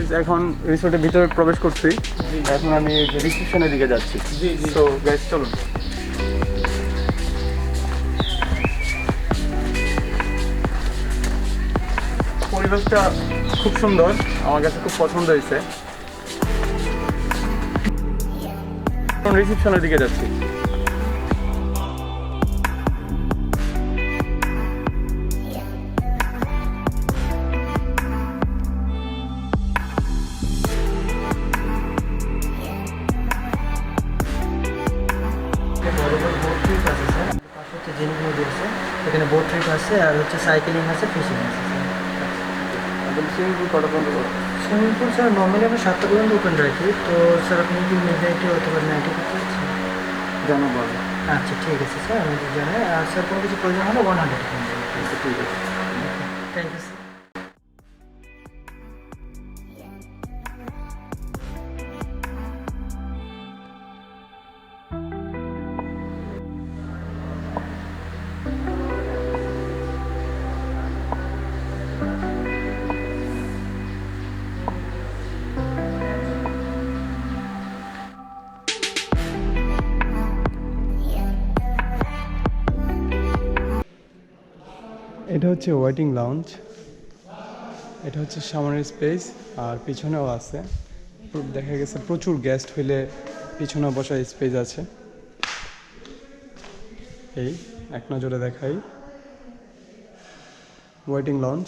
Guys এখন রিসোর্টের ভিতরে প্রবেশ করছি। এখন আমি রিসেপশনের দিকে যাচ্ছি। তো গাইজ চলুন। পরিবেশটা খুব সুন্দর, আমার কাছে খুব পছন্দ হয়েছে। রিসেপশনের দিকে যাচ্ছি। এখানে বোট ট্রিপ আছে, আর হচ্ছে সাইকেলিং আছে, ফিশিং আছে। সুইমিং পুল কটা পর্যন্ত? সুইমিং পুল স্যার নর্মালি আমরা 7টা পর্যন্ত ওপেন রাখি। তো স্যার আপনি কি মিডনাইটে অথবা নাইটে করতে চাচ্ছেন? জানাবো। আচ্ছা ঠিক আছে স্যার, আমি জানাই। আর স্যার কোনো কিছু প্রয়োজন হলে 100 ঠিক আছে। Thank you sir. এটা হচ্ছে ওয়েটিং লাউঞ্জ। এটা হচ্ছে সামনের স্পেস, আর পিছনেও আছে। দেখা গেছে প্রচুর গেস্ট হইলে পিছনে বসার স্পেস আছে। এই এক নজরে দেখাই ওয়েটিং লঞ্চ।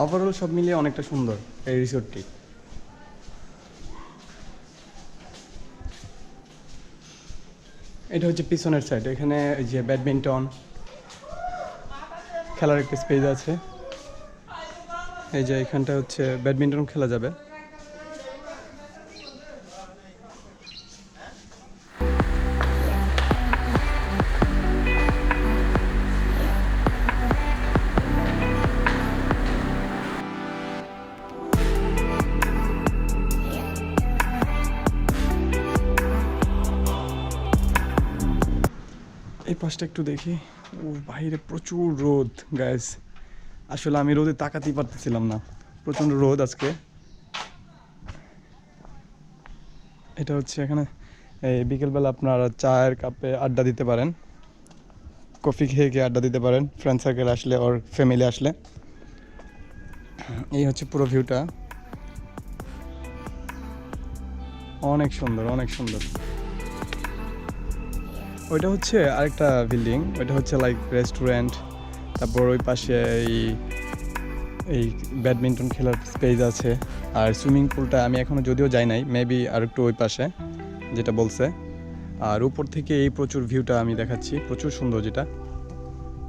ওভারঅল সব মিলিয়ে অনেকটা সুন্দর এই রিসোর্টটি। এটা হচ্ছে পিছনের সাইড। এখানে যে ব্যাডমিন্টন খেলার একটা স্পেস আছে। এই যে এখানটা হচ্ছে ব্যাডমিন্টন খেলা যাবে। এই পাশটা একটু দেখি। ও বাইরে প্রচুর রোদ গাইস। আসলে আমি রোদে তাকাতেই পারতেছিলাম না, প্রচণ্ড রোদ আজকে। এটা হচ্ছে এখানে এই বিকেলবেলা আপনারা চায়ের কাপে আড্ডা দিতে পারেন, কফি খেয়ে খেয়ে আড্ডা দিতে পারেন ফ্রেন্ড সার্কেল আসলে ওর ফ্যামিলি আসলে। এই হচ্ছে পুরো ভিউটা, অনেক সুন্দর অনেক সুন্দর। ওইটা হচ্ছে আরেকটা বিল্ডিং, ওইটা হচ্ছে লাইক রেস্টুরেন্ট। তারপর ওই পাশে এই ব্যাডমিন্টন খেলার স্পেস আছে। আর সুইমিং পুলটা আমি এখনও যদিও যাই নাই, মেবি আর একটু ওই পাশে যেটা বলছে। আর উপর থেকে এই প্রচুর ভিউটা আমি দেখাচ্ছি, প্রচুর সুন্দর, যেটা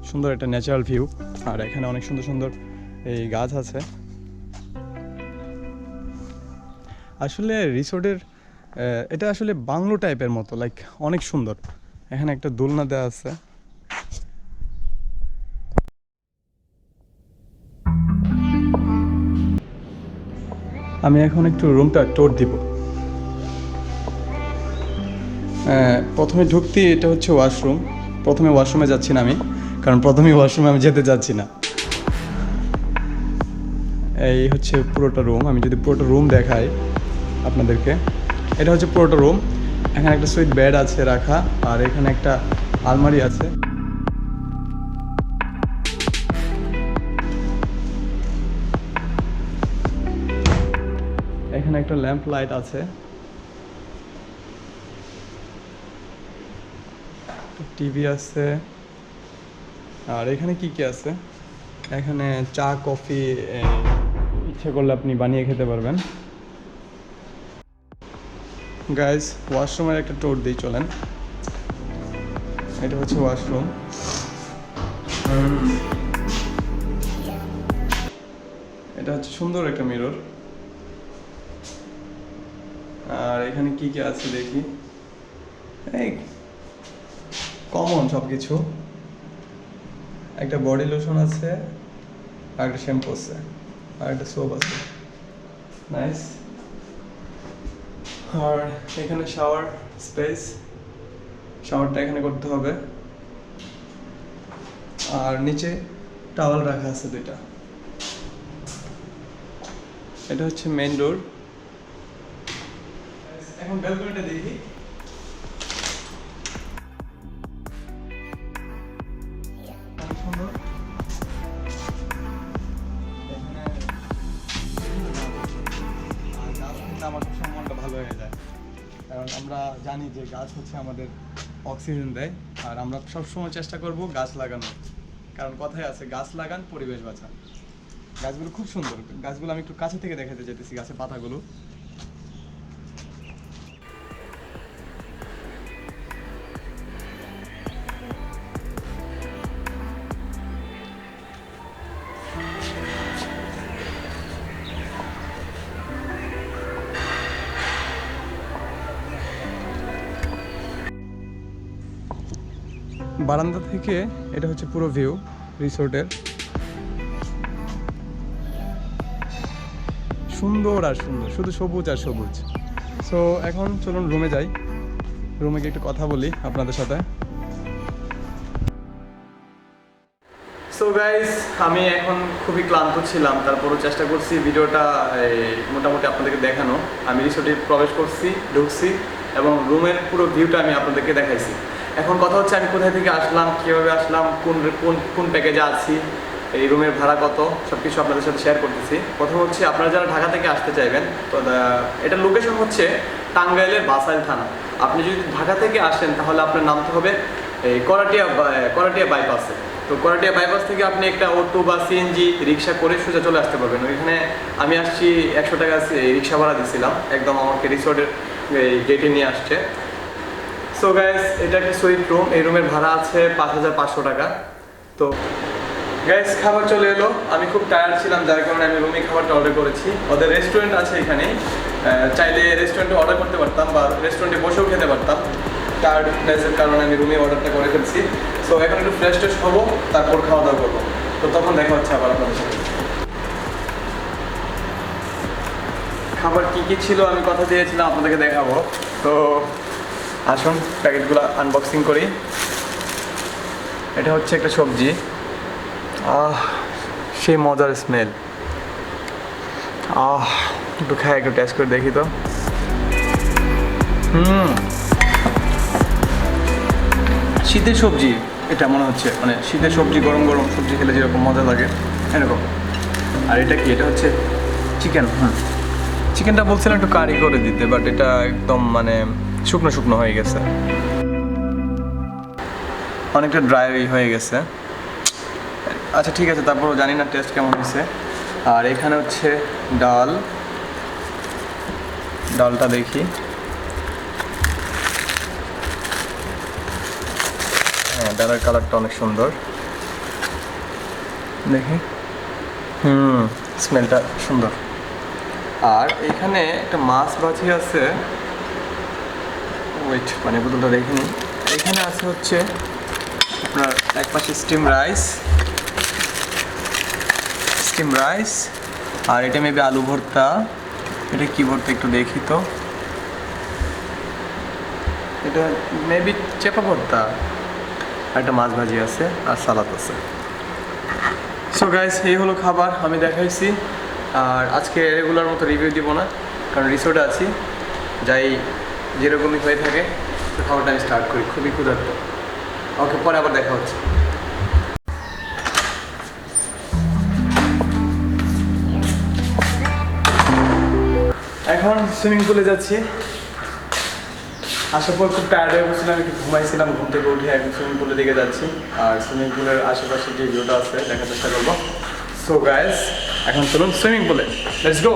সুন্দর একটা ন্যাচারাল ভিউ। আর এখানে অনেক সুন্দর সুন্দর এই গাছ আছে। আসলে রিসোর্টের এটা আসলে বাংলো টাইপের মতো, লাইক অনেক সুন্দর। এখানে একটা দোলনা দেওয়া আছে। আমি এখন একটু রুমটা ট্যুর দিব। প্রথমে ঢুকতে এটা হচ্ছে ওয়াশরুম। প্রথমে ওয়াশরুমে যাচ্ছি না আমি, কারণ প্রথমে ওয়াশরুমে আমি যেতে চাচ্ছি না। এই হচ্ছে পুরোটা রুম। আমি যদি পুরোটা রুম দেখাই আপনাদেরকে, এটা হচ্ছে পুরোটা রুম। এখানে একটা সুইট বেড আছে রাখা, আর এখানে একটা আলমারি আছে। এখানে একটা ল্যাম্প লাইট আছে, টিভি আছে। আর এখানে কি কি আছে, এখানে চা কফি ইচ্ছে করলে আপনি বানিয়ে খেতে পারবেন। গাইজ ওয়াশরুমের একটা ট্যুর দিই, চলেন। এটা হচ্ছে ওয়াশরুম। এটা হচ্ছে সুন্দর একটা মিরর। আর এখানে কি কি আছে দেখি। এই কমন সব কিছু। একটা বডি লোশন আছে, আর একটা শ্যাম্পু আছে, আর একটা সোপ আছে। নাইস। আর এখানে শাওয়ার স্পেস, শাওয়ারটা এখানে করতে হবে। আর নিচে টাওয়াল রাখা আছে দুইটা। এটা হচ্ছে মেইন ডোর। এখন ব্যালকনিটা দেখি। অনেক সুন্দর। এখানে আর গাছ কিন্তু আমার সবসময় মনটা ভালো হয়ে যায়, কারণ আমরা জানি যে গাছ হচ্ছে আমাদের অক্সিজেন দেয়, আর আমরা সবসময় চেষ্টা করব গাছ লাগানোর, কারণ কথায় আছে গাছ লাগান পরিবেশ বাঁচান। গাছগুলো খুব সুন্দর, গাছগুলো আমি একটু কাছে থেকে দেখাতে চাইতেছি গাছের পাতাগুলো। বারান্দা থেকে এটা হচ্ছে পুরো ভিউ রিসোর্টের, সুন্দর আর সুন্দর, শুধু সবুজ আর সবুজ। সো এখন চলুন রুমে যাই, রুমে গিয়ে একটু কথা বলি আপনাদের সাথে। সো গাইস, আমি এখন খুবই ক্লান্ত ছিলাম, তারপরও চেষ্টা করছি ভিডিওটা মোটামুটি আপনাদেরকে দেখানো। আমি রিসোর্টে প্রবেশ করছি, ঢুকছি এবং রুমের পুরো ভিউটা আমি আপনাদেরকে দেখাইছি। এখন কথা হচ্ছে আমি কোথায় থেকে আসলাম, কীভাবে আসলাম, কোন কোন কোন প্যাকেজে আছি, এই রুমের ভাড়া কত, সব কিছু আপনাদের সাথে শেয়ার করতেছি। প্রথম হচ্ছে আপনারা যারা ঢাকা থেকে আসতে চাইবেন, তো এটার লোকেশন হচ্ছে টাঙ্গাইলের বাসাইল থানা। আপনি যদি ঢাকা থেকে আসেন তাহলে আপনার নামতে হবে এই করাটিয়া বাইপাসে। তো করাটিয়া বাইপাস থেকে আপনি একটা অটো বা সিএনজি রিক্সা করে সোজা চলে আসতে পারবেন। ওইখানে আমি আসছি 100 টাকা রিক্সা ভাড়া দিয়েছিলাম, একদম আমাকে রিসোর্টের গেটে নিয়ে আসছে। সো গাইস, এটা একটা সুইট রুম, এই রুমের ভাড়া আছে 5500 টাকা। তো গাইস, খাবার চলে এলো। আমি খুব টায়ার্ড ছিলাম, যার কারণে আমি রুমে খাবারটা অর্ডার করেছি। ওদের রেস্টুরেন্ট আছে এখানে, চাইলে রেস্টুরেন্টে অর্ডার করতে পারতাম বা রেস্টুরেন্টে বসেও খেতে পারতাম। টায়ার্ডনেসের কারণে আমি রুমে অর্ডারটা করে ফেলছি। সো এখন একটু ফ্রেশ ট্রেশ হবো, তারপর খাওয়া দাওয়া করবো। তো তখন দেখা হচ্ছে আবার আপনাদের সাথে। খাবার কী কী ছিল আমি কথা দিয়েছিলাম আপনাদেরকে দেখাবো। তো আসুন প্যাকেটগুলো আনবক্সিং করি। এটা হচ্ছে একটা সবজি, সেই মজার স্মেল। একটু খাই, একটু টেস্ট করে দেখি তো। শীতের সবজি এটা মনে হচ্ছে, মানে শীতের সবজি, গরম গরম সবজি খেলে যেরকম মজা লাগে এরকম। আর এটা কি? এটা হচ্ছে চিকেন। চিকেনটা বলছিলাম একটু কারি করে দিতে, বাট এটা একদম মানে শুকনো শুকনো হয়ে গেছে, অনেকটা ড্রাই হয়ে গেছে। আচ্ছা ঠিক আছে, তারপরও জানি না টেস্ট কেমন হয়েছে। আর এখানে হচ্ছে ডালটা দেখি। হ্যাঁ, ডালের কালারটা অনেক সুন্দর, দেখি। স্মেলটা সুন্দর। আর এখানে একটা মাছ ভাজি আছে, ওয়েট মানে বোতলটা দেখে নিই। এখানে আছে হচ্ছে আপনার এক পাশে স্টিম রাইস, আর এটা মেবি আলু ভর্তা। এটা কি ভর্তা একটু দেখি তো, এটা মেবি চেপা ভর্তা। আর একটা মাছ ভাজি আছে আর সালাদ আছে। সো গাইস, এই হলো খাবার আমি দেখাইছি। আর আজকে রেগুলার মতো রিভিউ দিব না, কারণ রিসোর্টে আছি, যাই যেরকমই হয়ে থাকে। তো খাবারটা আমি স্টার্ট করি, খুবই ক্ষুধার্ত। ওকে, পরে আবার দেখা হচ্ছে। এখন সুইমিং পুলে যাচ্ছি। আসার পর খুব টায়ার্ড হয়ে গেছিলাম, একটু ঘুমাইছিলাম, ঘুম থেকে উঠে এখন সুইমিং পুলের দিকে যাচ্ছি। আর সুইমিং পুলের আশেপাশে যে ভিউটা আছে দেখার চেষ্টা করবো। সো গাইস, এখন চলুন সুইমিং পুলে, লেটস গো।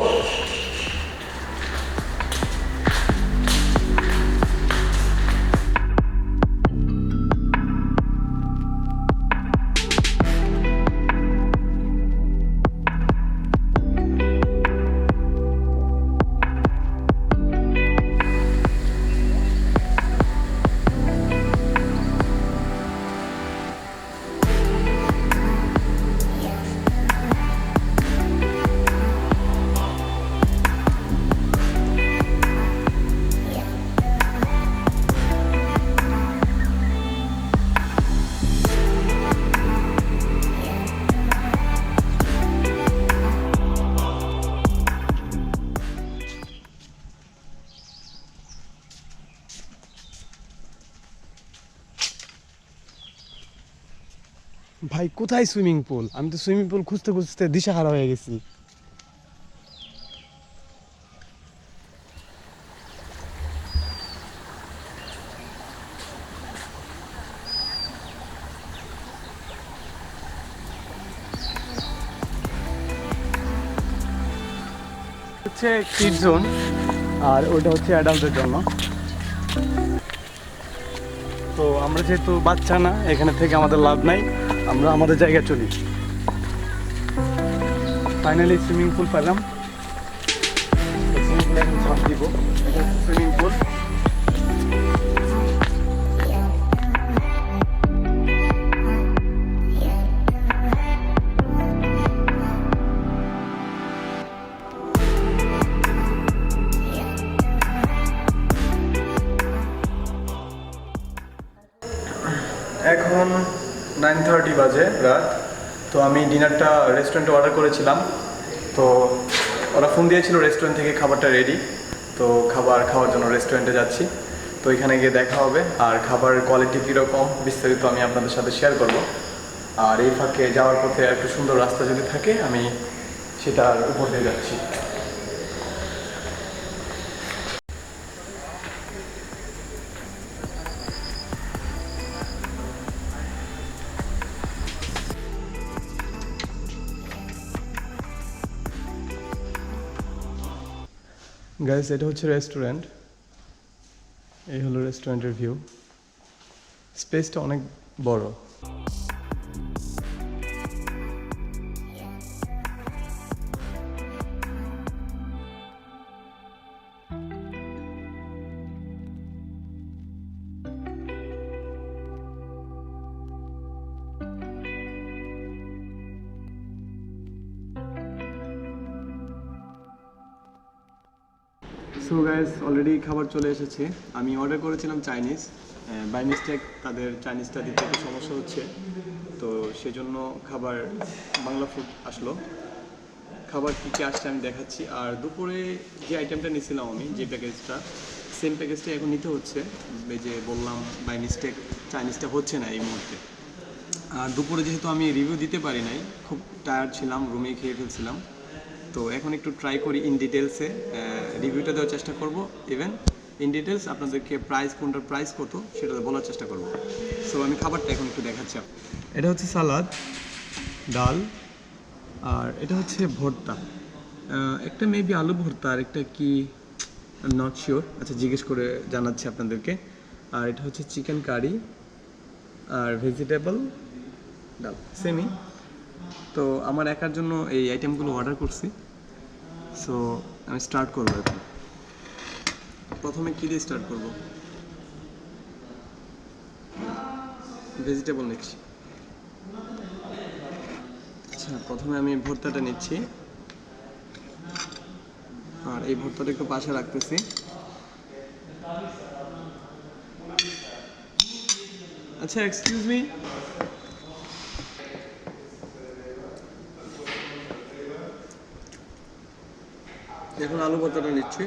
ভাই কোথায় সুইমিং পুল? আমি তো সুইমিং পুল খুঁজতে খুঁজতে দিশাহারা হয়ে গেছি। হচ্ছে কিড জোন আর ওইটা হচ্ছে অ্যাডাল্টদের জন্য। তো আমরা যেহেতু বাচ্চা না, এখানে থেকে আমাদের লাভ নাই, আমরা আমাদের জায়গায় চলি। ফাইনালি সুইমিং পুল পেলাম। সুইমিং পুলে এখন ঝাঁপ দিব। এটা হচ্ছে সুইমিং পুল। এখন 9:30 বাজে রাত। তো আমি ডিনারটা রেস্টুরেন্টে অর্ডার করেছিলাম। তো ওরা ফোন দিয়েছিল রেস্টুরেন্ট থেকে খাবারটা রেডি। তো খাবার খাওয়ার জন্য রেস্টুরেন্টে যাচ্ছি। তো এখানে গিয়ে দেখা হবে, আর খাবারের কোয়ালিটি কীরকম বিস্তারিত আমি আপনাদের সাথে শেয়ার করব। আর এই ফাঁকে যাওয়ার পথে একটু সুন্দর রাস্তা যদি থাকে আমি সেটার উপর দিয়ে যাচ্ছি। গাইস, এটা হচ্ছে রেস্টুরেন্ট। এই হলো রেস্টুরেন্টের ভিউ। স্পেসটা অনেক বড়। সো গাইস, অলরেডি খাবার চলে এসেছে। আমি অর্ডার করেছিলাম চাইনিজ। বাই মিস্টেক তাদের চাইনিজটা দিতে একটু সমস্যা হচ্ছে, তো সেজন্য খাবার বাংলা ফুড আসলো। খাবার কী কী আসছে আমি দেখাচ্ছি। আর দুপুরে যে আইটেমটা নিয়েছিলাম আমি, যে প্যাকেজটা, সেম প্যাকেজটা এখন নিতে হচ্ছে। এই যে বললাম বাই মিস্টেক চাইনিজটা হচ্ছে না এই মুহূর্তে। আর দুপুরে যেহেতু আমি রিভিউ দিতে পারি নাই, খুব টায়ার্ড ছিলাম, রুমেই খেয়ে ফেলছিলাম। তো এখন একটু ট্রাই করি ইন ডিটেলসে রিভিউটা দেওয়ার চেষ্টা করব। ইভেন ইন ডিটেলস আপনাদেরকে কোনটার প্রাইস কত সেটা বলার চেষ্টা করব। সো আমি খাবারটা এখন একটু দেখাচ্ছি। এটা হচ্ছে সালাদ, ডাল, আর এটা হচ্ছে ভর্তা। একটা মেবি আলু ভর্তা, আর একটা কি নট শিওর। আচ্ছা, জিজ্ঞেস করে জানাচ্ছি আপনাদেরকে। আর এটা হচ্ছে চিকেন কারি আর ভেজিটেবল ডাল, সেমই। তো আমার একার জন্য এই আইটেমগুলো অর্ডার করছি। সো আমি স্টার্ট করবো এখন। প্রথমে কী দিয়ে স্টার্ট করব? ভেজিটেবল নিচ্ছি। আচ্ছা, প্রথমে আমি ভর্তাটা নিচ্ছি, আর এই ভর্তাটা একটু পাশে রাখতেছি। আচ্ছা, এক্সকিউজ মি। এখন আলু ভর্তাটা নিচ্ছি।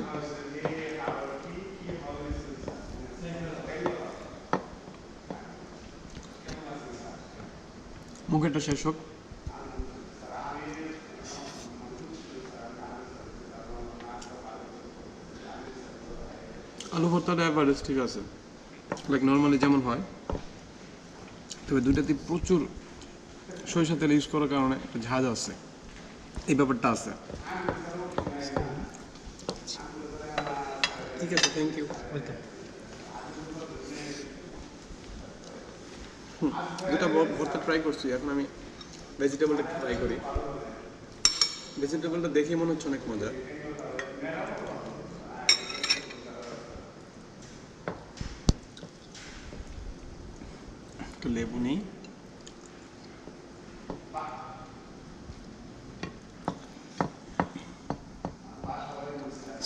মুখেরটা শেষ হোক। আলু ভর্তাটা এভারেজ ঠিক আছে, লাইক নর্মালি যেমন হয়। তবে দুইটাতে প্রচুর সরিষা তেল ইউজ করার কারণে একটা ঝাঁজ আছে, এই ব্যাপারটা আছে। ঠিক আছে, থ্যাংক ইউ। দুটা ভর্তা ট্রাই করছি, এখন আমি ভেজিটেবলটা ট্রাই করি। ভেজিটেবলটা দেখে মনে হচ্ছে অনেক মজা। একটু লেবু নেই।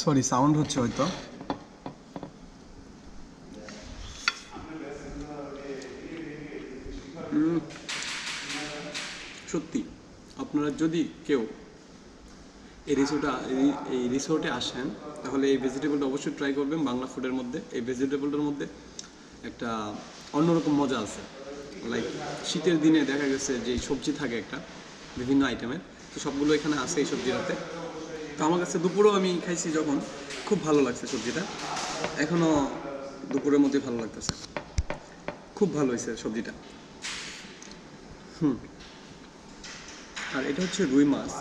সরি, সাউন্ড হচ্ছে হয়তো। সত্যি আপনারা যদি কেউ এই রিসোর্টে আসেন তাহলে এই ভেজিটেবলটা অবশ্যই ট্রাই করবেন। বাংলা ফুডের মধ্যে এই ভেজিটেবলটার মধ্যে একটা অন্যরকম মজা আছে। লাইক শীতের দিনে দেখা গেছে যে সবজি থাকে একটা বিভিন্ন আইটেমের, তো সবগুলো এখানে আছে এই সবজিটাতে। তো আমার কাছে দুপুরেও আমি খাইছি যখন, খুব ভালো লাগছে সবজিটা, এখনও দুপুরের মধ্যেই ভালো লাগতেছে, খুব ভালো হয়েছে সবজিটা। আর এটা হচ্ছে রুই মাছ।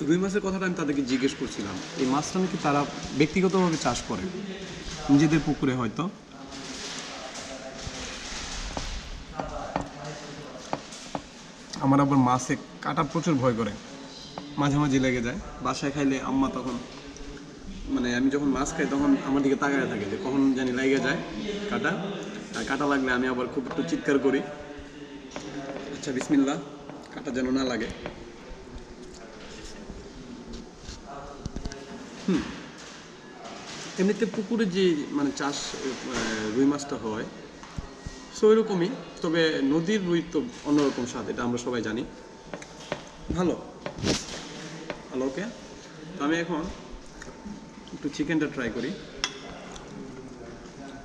রুই মাছের কথাটা আমি তাদেরকে জিজ্ঞেস করছিলাম, এই মাছটা নাকি তারা ব্যক্তিগতভাবে চাষ করে নিজেদের পুকুরে হয়তো। আমার আবার মাছে কাটা প্রচুর ভয় করে, মাঝে মাঝে লেগে যায়। বাসায় খাইলে আম্মা তখন, মানে আমি যখন মাছ খাই তখন আমার দিকে তাকায় থাকে যে কখন জানি লেগে যায় কাটা, আর কাটা লাগলে আমি আবার খুব একটু চিৎকার করি, আচ্ছা বিসমিল্লাহ, কাটা যেন না লাগে। এমনিতে পুকুরে যে মানে চাষ রুই মাছটা হয় সো ওইরকমই, তবে নদীর রুই তো অন্যরকম স্বাদ, এটা আমরা সবাই জানি। ভালো ভালো। ওকে, তো আমি এখন একটু চিকেনটা ট্রাই করি।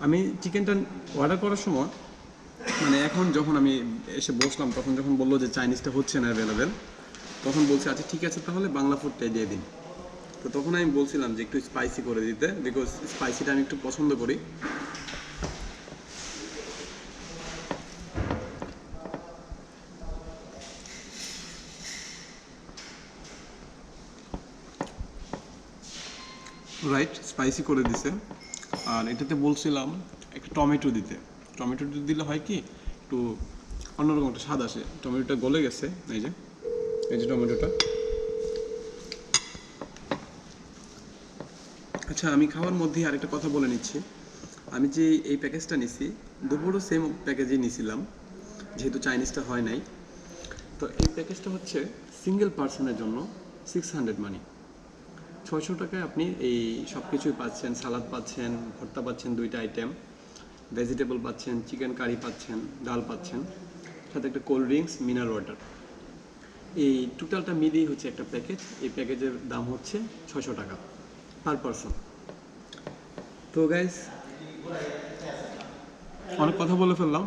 আমি চিকেনটা অর্ডার করার সময়, মানে এখন যখন আমি এসে বসলাম তখন যখন বললো যে চাইনিজটা হচ্ছে না অ্যাভেলেবেল, তখন বলছে আচ্ছা ঠিক আছে তাহলে বাংলা ফুডটাই দিয়ে দিন। তো তখন আমি বলছিলাম যে একটু স্পাইসি করে দিতে, বিকজ স্পাইসিটা আমি একটু পছন্দ করি। রাইট, স্পাইসি করে দিছে। আর এটাতে বলছিলাম একটা টমেটো দিতে, টমেটো দিলে হয় কি একটু অন্যরকম একটা স্বাদ আসে। টমেটোটা গলে গেছে, এই যে টমেটোটা। আচ্ছা, আমি খাওয়ার মধ্যেই আরেকটা কথা বলে নিচ্ছি, আমি যে এই প্যাকেজটা নিছি দুপুরও সেম প্যাকেজই নিছিলাম, যেহেতু চাইনিজটা হয় নাই। তো এই প্যাকেজটা হচ্ছে সিঙ্গেল পার্সনের জন্য 600 মানি, 600 টাকায় আপনি এই সব কিছুই পাচ্ছেন। সালাদ পাচ্ছেন, ভর্তা পাচ্ছেন 2টা আইটেম, ভেজিটেবল পাচ্ছেন, চিকেন কারি পাচ্ছেন, ডাল পাচ্ছেন, সাথে একটা কোল্ড ড্রিঙ্কস, মিনারেল ওয়াটার। এই টোটালটা মিলিয়ে হচ্ছে একটা প্যাকেজ। এই প্যাকেজের দাম হচ্ছে 600 টাকা পার পারসন। তো গাইস, অনেক কথা বলে ফেললাম,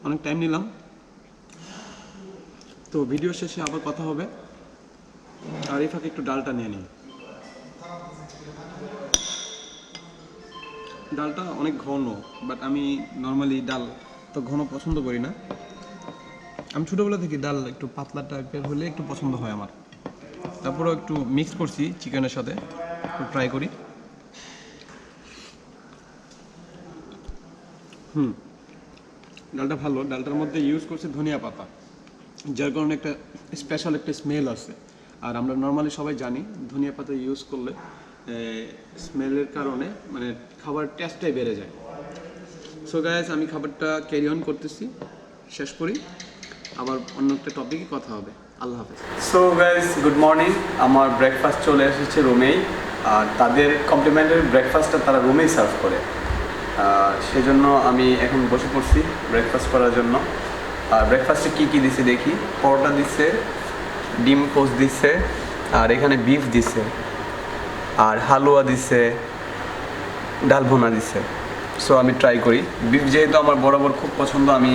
অনেক টাইম নিলাম, তো ভিডিও শেষে আবার কথা হবে। আর এই ফাঁকে একটু ডালটা নিয়ে নিই। ডালটা অনেক ঘন, বাট আমি নর্মালি ডাল তো ঘন পছন্দ করি না। আমি ছোটোবেলা থেকে ডাল একটু পাতলা টাইপের হলে একটু পছন্দ হয় আমার। তারপরেও একটু মিক্স করছি চিকেনের সাথে, একটু ট্রাই করি। ডালটা ভালো। ডালটার মধ্যে ইউজ করছে ধনিয়া পাতা, যার কারণে একটা স্পেশাল একটা স্মেল আছে। আর আমরা নর্মালি সবাই জানি ধনিয়া পাতা ইউজ করলে স্মেলের কারণে মানে খাবার টেস্টটাই বেড়ে যায়। সো গাইস, আমি খাবারটা ক্যারি অন করতেছি, শেষ করি, আবার অন্য একটা টপিকে কথা হবে। আল্লাহ হাফেজ। So guys, good morning. আমার ব্রেকফাস্ট চলে এসেছে রুমেই, আর তাদের কমপ্লিমেন্টারি ব্রেকফাস্টটা তারা রুমেই সার্ভ করে, সেজন্য আমি এখন বসে পড়ছি ব্রেকফাস্ট করার জন্য। আর ব্রেকফাস্টে কী কী দিছে দেখি। পরোটা দিচ্ছে, ডিম পোস্ট দিচ্ছে, আর এখানে বিফ দিছে, আর হালুয়া দিছে, ডাল ভুনা দিছে। সো আমি ট্রাই করি। বিফ যেহেতু আমার বরাবর খুব পছন্দ, আমি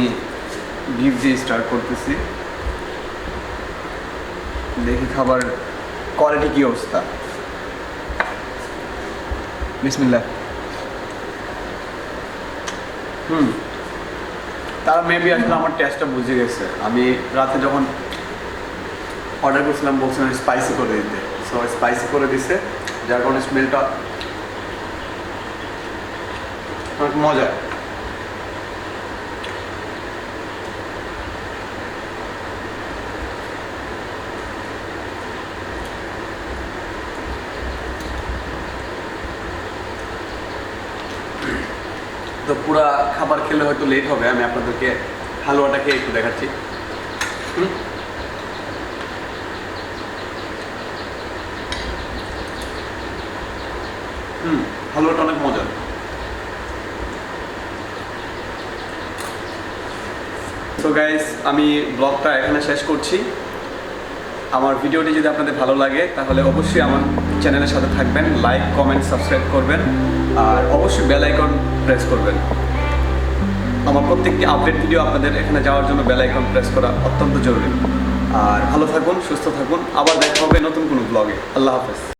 বিফ দিয়ে স্টার্ট করতেছি। দেখি খাবার কোয়ালিটি কী অবস্থা। বিসমিল্লাহ। তারা মেবি আসলে আমার টেস্টটা বুঝে গেছে। আমি রাতে যখন অর্ডার করছিলাম বলছিলাম স্পাইসি করে দিতে, সো স্পাইসি করে দিছে, যার কারণে স্মেলটা অনেক মজা। তো পুরা খাবার খেলে হয়তো লেট হবে, আমি আপনাদেরকে হালুয়াটা খেয়ে একটু দেখাচ্ছি। হালুয়াটা অনেক মজা। তো গাইস, আমি ব্লগটা এখানে শেষ করছি। আমার ভিডিওটি যদি আপনাদের ভালো লাগে তাহলে অবশ্যই আমার চ্যানেলের সাথে থাকবেন, লাইক, কমেন্ট, সাবস্ক্রাইব করবেন, আর অবশ্যই বেল আইকন প্রেস করবেন। আমার প্রত্যেকটি আপডেট ভিডিও আপনাদের এখানে যাওয়ার জন্য বেল আইকন প্রেস করা অত্যন্ত জরুরি। আর ভালো থাকুন, সুস্থ থাকুন, আবার দেখা হবে নতুন কোনো ব্লগে। আল্লাহ হাফেজ।